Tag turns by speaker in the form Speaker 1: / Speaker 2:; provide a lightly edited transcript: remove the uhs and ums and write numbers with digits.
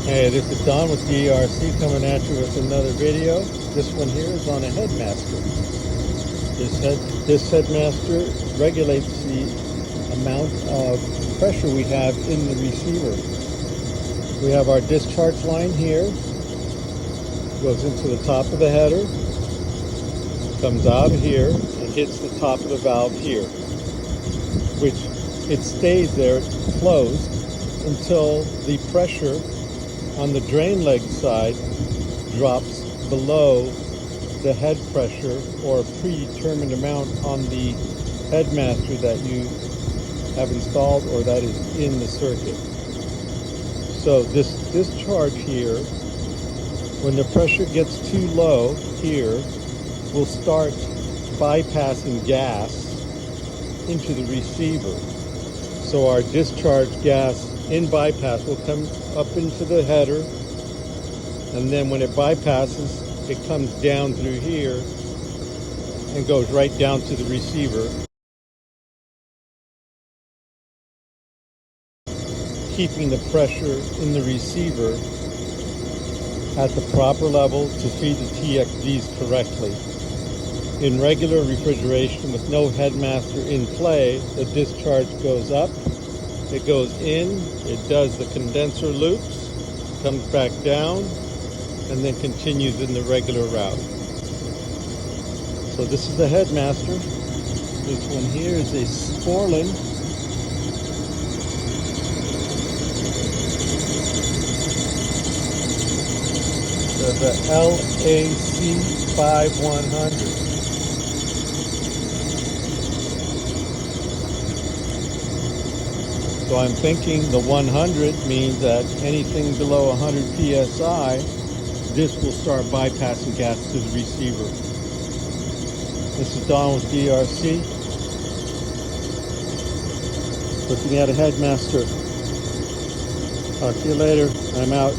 Speaker 1: Hey, this is Don with D.R.C. coming at you with another video. This one here is on a headmaster. This headmaster regulates the amount of pressure we have in the receiver. We have our discharge line here. Goes into the top of the header, comes out here, and hits the top of the valve here, which it stays there closed until the pressure on the drain leg side drops below the head pressure or a predetermined amount on the headmaster that you have installed or that is in the circuit. So this discharge here, when the pressure gets too low here, will start bypassing gas into the receiver. So our discharge gas in bypass will come up into the header, and then when it bypasses, it comes down through here and goes right down to the receiver, keeping the pressure in the receiver at the proper level to feed the TXVs correctly. In regular refrigeration with no headmaster in play, the discharge goes up, it goes in, it does the condenser loops, comes back down, and then continues in the regular route. So this is the headmaster. This one here is a Sporlan the LAC 5100. So I'm thinking the 100 means that anything below 100 psi, this will start bypassing gas to the receiver. This is Don with D.R.C. looking at a headmaster. Talk to you later. I'm out.